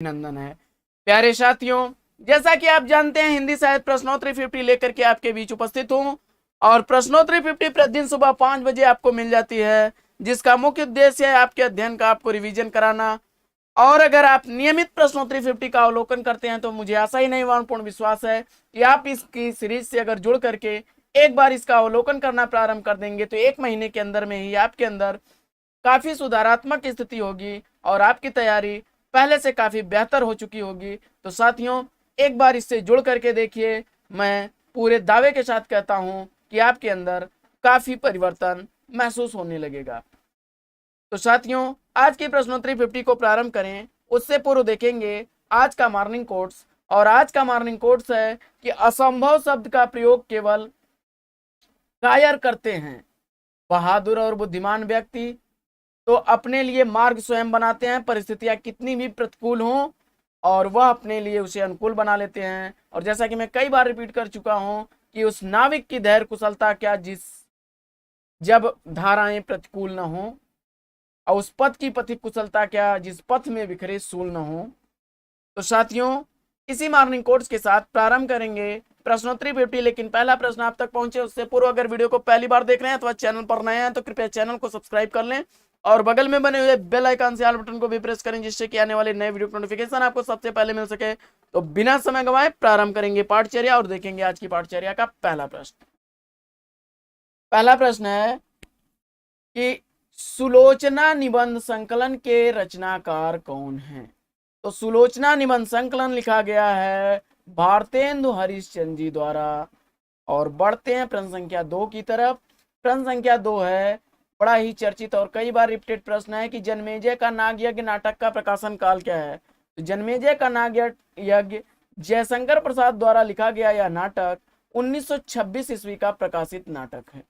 अभिनंदन है। प्यारे साथियों, जैसा कि आप जानते हैं, हिंदी साहित्य प्रश्नोत्तरी 50 लेकर के आपके बीच उपस्थित हूं और प्रश्नोत्तरी 50 प्रतिदिन सुबह 5 बजे आपको मिल जाती है, जिसका मुख्य उद्देश्य है आपके अध्ययन का आपको रिवीजन कराना। और अगर आप नियमित प्रश्नोत्तरी 50 का अवलोकन करते हैं तो मुझे आशा ही नहीं पूर्ण विश्वास है कि आप इसकी सीरीज से अगर जुड़ करके एक बार इसका अवलोकन करना प्रारंभ कर देंगे तो 1 महीने के अंदर में ही आपके अंदर काफी सुधारात्मक स्थिति होगी और आपकी तैयारी पहले से काफी बेहतर हो चुकी होगी। तो साथियों, एक बार इससे जुड़ करके देखिए, मैं पूरे दावे के साथ कहता हूं कि आपके अंदर काफी परिवर्तन महसूस होने लगेगा। तो साथियों, आज की प्रश्नोत्तरी 50 को प्रारंभ करें उससे पूर्व देखेंगे आज का मॉर्निंग कोट्स। और आज का मॉर्निंग कोट्स है कि असंभव शब्द का प्रयोग केवल कायर करते हैं। बहादुर और बुद्धिमान व्यक्ति तो अपने लिए मार्ग स्वयं बनाते हैं, परिस्थितियां कितनी भी प्रतिकूल हों और वह अपने लिए उसे अनुकूल बना लेते हैं। और जैसा कि मैं कई बार रिपीट कर चुका हूं कि उस नाविक की धैर्य कुशलता क्या जब धाराएं प्रतिकूल न हो, और उस पथ की पथिक कुशलता क्या जिस पथ में बिखरे सूल न हो। तो साथियों, इसी मॉर्निंग कोट्स के साथ प्रारंभ करेंगे प्रश्नोत्तरी 50। लेकिन पहला प्रश्न आप तक पहुंचे उससे पूर्व अगर वीडियो को पहली बार देख रहे हैं अथवा चैनल पर नए हैं तो कृपया चैनल को सब्सक्राइब कर लें और बगल में बने हुए बेल आइकन से ऑल बटन को भी प्रेस करें, जिससे कि आने वाले नए वीडियो नोटिफिकेशन आपको सबसे पहले मिल सके। तो बिना समय गंवाए प्रारंभ करेंगे पाठचर्या और देखेंगे आज की पाठचर्या का पहला प्रश्न। पहला प्रश्न है कि सुलोचना निबंध संकलन के रचनाकार कौन हैं। तो सुलोचना निबंध संकलन लिखा गया है भारतेंदु हरिश्चंद्र जी द्वारा। और बढ़ते हैं प्रश्न संख्या 2 की तरफ। प्रश्न संख्या 2 है बड़ा ही चर्चित और कई बार रिपीटेड प्रश्न है कि जन्मेजय का नाग यज्ञ नाटक का प्रकाशन काल क्या है। तो जन्मेजय का नाग यज्ञ जयशंकर प्रसाद द्वारा लिखा गया यह नाटक 1926 ईस्वी का प्रकाशित नाटक है।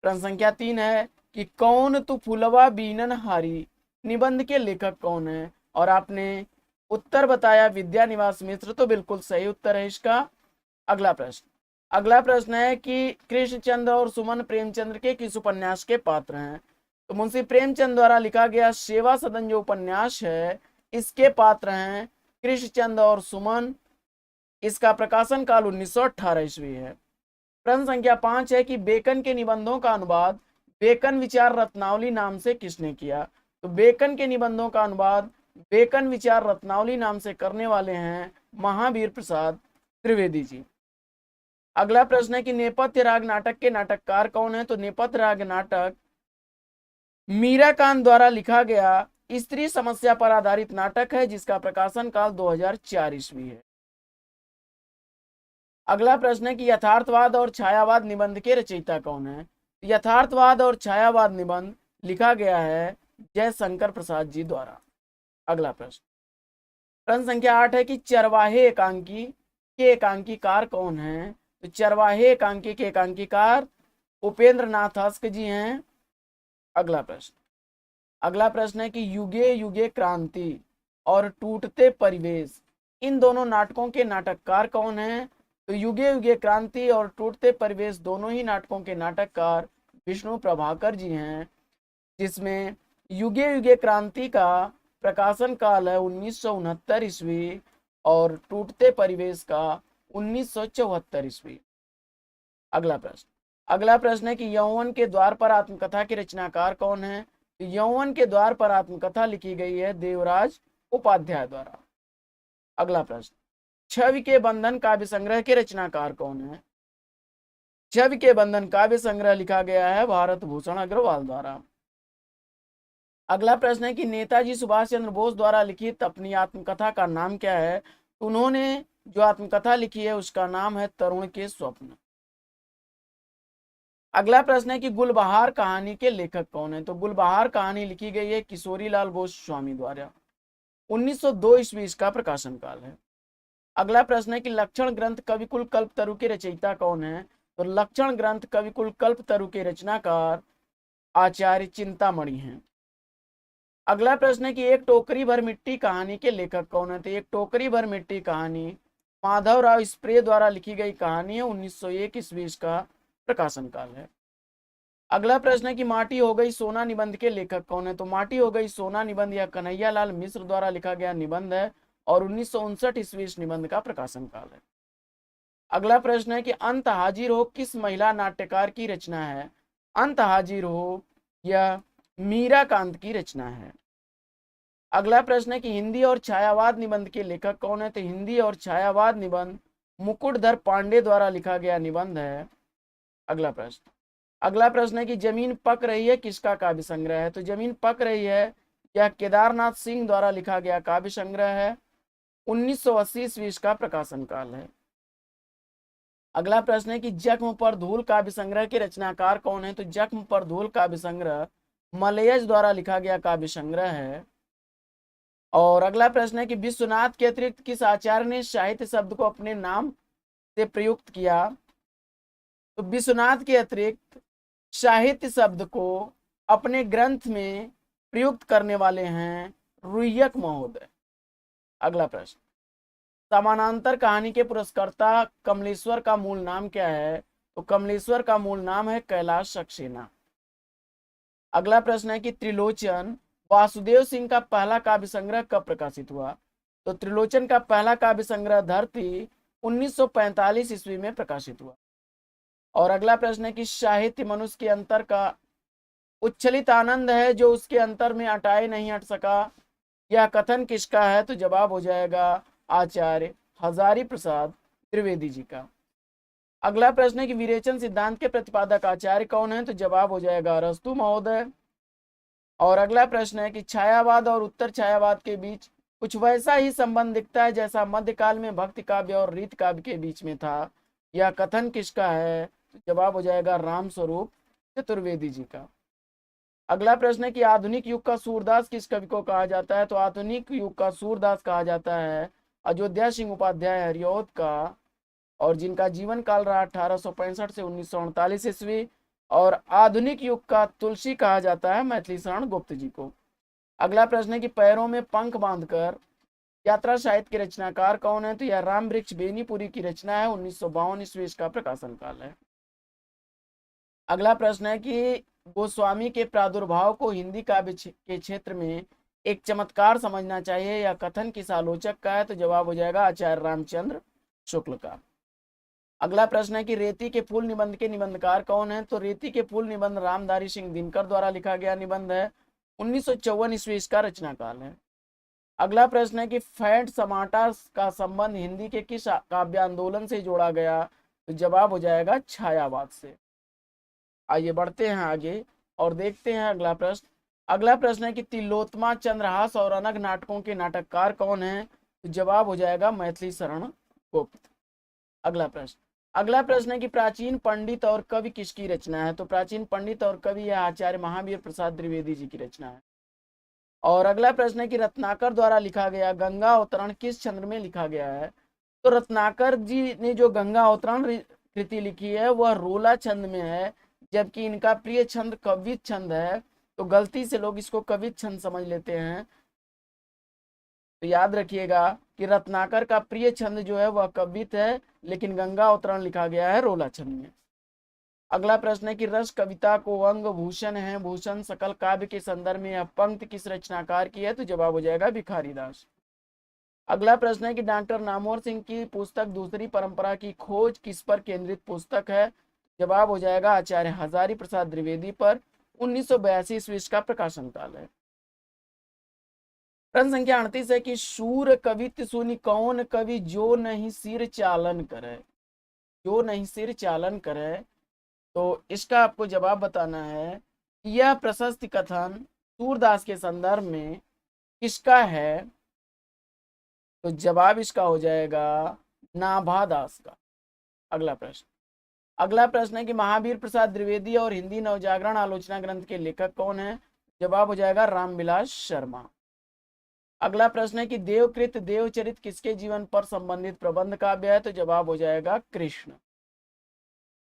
प्रश्न संख्या 3 है कि कौन तू फुलवा बीनन हारी निबंध के लेखक कौन है। और आपने उत्तर बताया विद्यानिवास मिश्र, तो बिल्कुल सही उत्तर है इसका। अगला प्रश्न है कि कृष्णचंद्र और सुमन प्रेमचंद्र के किस उपन्यास के पात्र हैं। तो मुंशी प्रेमचंद द्वारा लिखा गया सेवा सदन जो उपन्यास है इसके पात्र हैं कृष्णचंद्र और सुमन। इसका प्रकाशन काल 1918 ईस्वी है। प्रश्न संख्या 5 है कि बेकन के निबंधों का अनुवाद बेकन विचार रत्नावली नाम से किसने किया। तो बेकन के निबंधों का अनुवाद बेकन विचार रत्नावली नाम से करने वाले हैं महावीर प्रसाद त्रिवेदी जी। अगला प्रश्न है कि नेपथ्य राग नाटक के नाटककार कौन है। तो नेपथ्य राग नाटक मीराकांत द्वारा लिखा गया स्त्री समस्या पर आधारित नाटक है, जिसका प्रकाशन काल 2004 ईस्वी है। अगला प्रश्न है कि यथार्थवाद और छायावाद निबंध के रचयिता कौन है। यथार्थवाद और छायावाद निबंध लिखा गया है जयशंकर प्रसाद जी द्वारा। अगला प्रश्न संख्या 8 है कि चरवाहे एकांकी के एकांकीकार कौन है। तो चरवाहे एकांकी के एकांकीकार उपेंद्र नाथ हस्क जी हैं। अगला प्रश्न है कि युगे युगे क्रांति और टूटते परिवेश इन दोनों नाटकों के नाटककार कौन हैं। तो युगे युगे क्रांति और टूटते परिवेश दोनों ही नाटकों के नाटककार विष्णु प्रभाकर जी हैं, जिसमें युगे युगे क्रांति का प्रकाशन काल है 1969 ईस्वी और टूटते परिवेश का 1974 ईस्वी। अगला प्रश्न है कि यौवन के द्वार पर आत्मकथा के रचनाकार कौन है। तो यौवन के द्वार पर आत्मकथा लिखी गई है देवराज उपाध्याय द्वारा। अगला प्रश्न, छवि के बंधन काव्य संग्रह के रचनाकार कौन है। छवि के बंधन काव्य संग्रह लिखा गया है भारत भूषण अग्रवाल द्वारा। अगला प्रश्न है कि नेताजी सुभाष चंद्र बोस द्वारा लिखित अपनी आत्मकथा का नाम क्या है। उन्होंने जो आत्मकथा लिखी है उसका नाम है तरुण के स्वप्न। अगला प्रश्न है कि गुलबहार कहानी के लेखक कौन है। तो गुलबहार कहानी लिखी गई है किशोरी लाल गोस्वामी द्वारा। 1902 ईस्वी इसका प्रकाशन काल है। अगला प्रश्न है कि लक्षण ग्रंथ कविकुल कल्पतरु के रचयिता कौन है। तो लक्षण ग्रंथ कविकुल कल्पतरु के रचनाकार आचार्य चिंतामणि हैं। अगला प्रश्न है कि एक टोकरी भर मिट्टी कहानी के लेखक कौन है। तो एक टोकरी भर मिट्टी कहानी माधवराव स्प्रे द्वारा लिखी गई कहानी है। 1901 ईस्वी इसका प्रकाशन काल है। अगला प्रश्न है कि माटी हो गई सोना निबंध के लेखक कौन है? तो माटी हो गई सोना निबंध या कन्हैया लाल मिश्र द्वारा लिखा गया निबंध है और 1959 ईस्वी इस निबंध का प्रकाशन काल है। अगला प्रश्न है कि अंत हाजिर हो किस महिला नाट्यकार की रचना है? अंत हाजिर हो यह मीरा कांत की रचना है। अगला प्रश्न है कि हिंदी और छायावाद निबंध के लेखक कौन है? तो हिंदी और छायावाद निबंध मुकुटधर पांडे द्वारा लिखा गया निबंध है। अगला प्रश्न है कि जमीन पक रही है किसका काव्य संग्रह है? तो जमीन पक रही है यह केदारनाथ सिंह द्वारा लिखा गया काव्य संग्रह है। 1980 ईस्वी इसका प्रकाशन काल है। अगला प्रश्न है कि जख्म पर धूल काव्य संग्रह के रचनाकार कौन है? तो जख्म पर धूल काव्य संग्रह मलयज द्वारा लिखा गया काव्य संग्रह है। और अगला प्रश्न है कि विश्वनाथ के अतिरिक्त किस आचार्य ने साहित्य शब्द को अपने नाम से प्रयुक्त किया? तो विश्वनाथ के अतिरिक्त साहित्य शब्द को अपने ग्रंथ में प्रयुक्त करने वाले हैं रुय्यक महोदय। अगला प्रश्न, समानांतर कहानी के पुरस्कर्ता कमलेश्वर का मूल नाम क्या है? तो कमलेश्वर का मूल नाम है कैलाश सक्सेना। अगला प्रश्न है कि त्रिलोचन वासुदेव सिंह का पहला काव्य संग्रह कब प्रकाशित हुआ? तो त्रिलोचन का पहला काव्य संग्रह धरती 1945 ईस्वी में प्रकाशित हुआ। और अगला प्रश्न है कि साहित्य मनुष्य के अंतर का उच्छलित आनंद है जो उसके अंतर में अटाए नहीं हट सका, यह कथन किसका है? तो जवाब हो जाएगा आचार्य हजारी प्रसाद त्रिवेदी जी का। अगला प्रश्न है कि विरेचन सिद्धांत के प्रतिपादक आचार्य कौन है? तो जवाब हो जाएगा अरस्तु महोदय। और अगला प्रश्न है कि छायावाद और उत्तर छायावाद के बीच कुछ वैसा ही संबंध दिखता है जैसा मध्यकाल में भक्ति काव्य और रीत काव्य के बीच में था, यह कथन किसका है? तो जवाब हो जाएगा राम स्वरूप चतुर्वेदी जी का। अगला प्रश्न है कि आधुनिक युग का सूरदास किस कवि को कहा जाता है? तो आधुनिक युग का सूरदास कहा जाता है अयोध्या सिंह उपाध्याय हरिऔध का, और जिनका जीवन काल रहा 1865 से 1948 ईस्वी। और आधुनिक युग का तुलसी कहा जाता है मैथिली शरण गुप्त जी को। अगला प्रश्न है कि पैरों में पंख बांधकर यात्रा साहित्य के रचनाकार कौन है? तो यह राम वृक्ष बेनीपुरी की रचना है। 1952 ईस्वी इसका प्रकाशन काल है। अगला प्रश्न है कि गोस्वामी के प्रादुर्भाव को हिंदी काव्य के क्षेत्र में एक चमत्कार समझना चाहिए, यह कथन किस आलोचक का है? तो जवाब हो जाएगा आचार्य रामचंद्र शुक्ल का। अगला प्रश्न है कि रेती के फूल निबंध के निबंधकार कौन है? तो रेती के फूल निबंध रामधारी सिंह दिनकर द्वारा लिखा गया निबंध है। 1954 ईस्वी इसका रचना काल है। अगला प्रश्न है कि फैट समाटा का संबंध हिंदी के किस काव्य आंदोलन से जोड़ा गया? तो जवाब हो जाएगा छायावाद से। आइए बढ़ते हैं आगे और देखते हैं अगला प्रश्न। अगला प्रश्न है कि तिलोत्तमा चंद्रहास और अनग नाटकों के नाटककार कौन है? तो जवाब हो जाएगा मैथिली शरण गुप्त। अगला प्रश्न है कि प्राचीन पंडित और कवि किसकी रचना है? तो प्राचीन पंडित और कवि यह आचार्य महावीर प्रसाद द्विवेदी जी की रचना है। और अगला प्रश्न है कि रत्नाकर द्वारा लिखा गया गंगा अवतरण किस छंद में लिखा गया है? तो रत्नाकर जी ने जो गंगा अवतरण कृति लिखी है वह रोला छंद में है, जबकि इनका प्रिय छंद कवित छंद है। तो गलती से लोग इसको कवित छंद समझ लेते हैं, तो याद रखिएगा कि रत्नाकर का प्रिय छंद जो है वह कवित है, लेकिन गंगा अवतरण लिखा गया है रोला छंद में। अगला प्रश्न है कि रस कविता को अंग भूषण है, भूषण सकल काव्य के संदर्भ में यह पंक्ति किस रचनाकार की है? तो जवाब हो जाएगा भिखारी दास। अगला प्रश्न है कि डॉक्टर नामवर सिंह की पुस्तक दूसरी परंपरा की खोज किस पर केंद्रित पुस्तक है? जवाब हो जाएगा आचार्य हजारी प्रसाद द्विवेदी पर। 1982 ईस्वी का प्रकाशन काल है। प्रश्न संख्या 38 है कि शूर कवित सुनि कौन कवि जो नहीं सिर चालन करे? जो नहीं सिर चालन करे, तो इसका आपको जवाब बताना है। यह प्रशस्ति कथन सूरदास के संदर्भ में किसका है? तो जवाब इसका हो जाएगा नाभादास का। अगला प्रश्न है कि महावीर प्रसाद द्विवेदी और हिंदी नवजागरण आलोचना ग्रंथ के लेखक कौन है? जवाब हो जाएगा रामविलास शर्मा। अगला प्रश्न है कि देवकृत देवचरित किसके जीवन पर संबंधित प्रबंध काव्य है? तो जवाब हो जाएगा कृष्ण।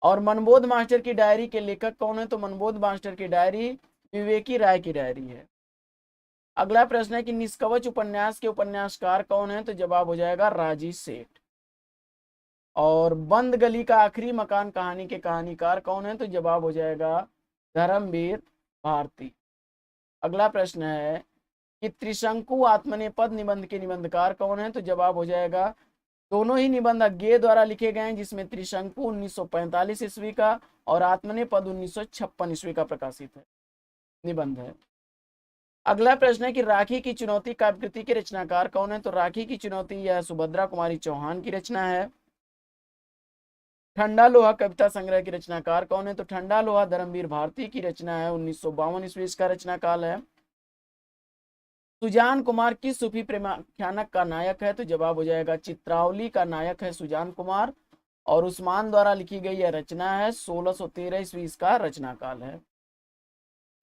और मनबोध मास्टर की डायरी के लेखक कौन है? तो मनबोध मास्टर की डायरी विवेकी राय की डायरी है। अगला प्रश्न है कि निष्कवच उपन्यास के उपन्यासकार कौन है? तो जवाब हो जाएगा राजी सेठ। और बंद गली का आखिरी मकान कहानी के कहानीकार कौन है? तो जवाब हो जाएगा धर्मवीर भारती। अगला प्रश्न है कि त्रिशंकु आत्मनेपद निबंध के निबंधकार कौन है? तो जवाब हो जाएगा, दोनों ही निबंध अज्ञेय द्वारा लिखे गए हैं, जिसमें त्रिशंकु 1945 ईस्वी का और आत्मनेपद 1956 ईस्वी का प्रकाशित है निबंध है। अगला प्रश्न है कि राखी की चुनौती काव्यकृति के रचनाकार कौन है? तो राखी की चुनौती यह सुभद्रा कुमारी चौहान की रचना है। ठंडा लोहा कविता संग्रह की रचनाकार कौन है? तो ठंडा लोहा धर्मवीर भारती की रचना है, 1952 ईस्वी का रचना काल है। सुजान कुमार किस सूफी प्रेमाख्यानक का नायक है? तो जवाब हो जाएगा, चित्रावली का नायक है सुजान कुमार, और उस्मान द्वारा लिखी गई यह रचना है, 1613 ईस्वी का रचना काल है।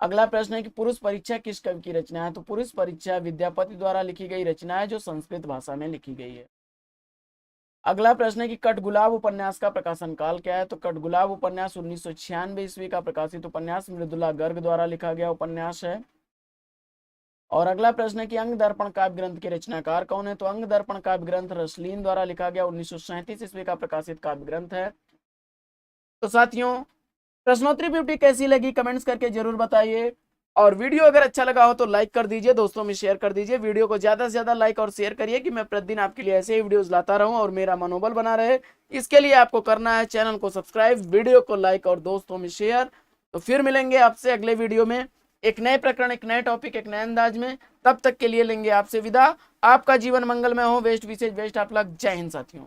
अगला प्रश्न है कि पुरुष परीक्षा किस कवि की रचना है? तो पुरुष परीक्षा विद्यापति द्वारा लिखी गई रचना है, जो संस्कृत भाषा में लिखी गई है। अगला प्रश्न है कि कटगुलाब उपन्यास का प्रकाशन काल क्या है? तो कटगुलाब उपन्यास 1996 ईस्वी का प्रकाशित उपन्यास, मृदुला गर्ग द्वारा लिखा गया उपन्यास है। और अगला प्रश्न है कि अंग दर्पण काव्य ग्रंथ के रचनाकार कौन है? तो अंग दर्पण काव्य ग्रंथ रसलीन द्वारा लिखा गया, 1937 ईस्वी का प्रकाशित काव्य ग्रंथ है। तो साथियों, प्रश्नोत्तरी 50 कैसी लगी कमेंट्स करके जरूर बताइए, और वीडियो अगर अच्छा लगा हो तो लाइक कर दीजिए, दोस्तों में शेयर कर दीजिए। वीडियो को ज्यादा से ज्यादा लाइक और शेयर करिए कि मैं प्रतिदिन आपके लिए ऐसे ही वीडियोस लाता रहूं और मेरा मनोबल बना रहे। इसके लिए आपको करना है चैनल को सब्सक्राइब, वीडियो को लाइक और दोस्तों में शेयर। तो फिर मिलेंगे आपसे अगले वीडियो में एक नए प्रकरण, एक नए टॉपिक, एक नए अंदाज में। तब तक के लिए लेंगे आपसे विदा। आपका जीवन मंगलमय हो। वेस्ट विशेष बेस्ट आप लग। जय हिंद साथियों।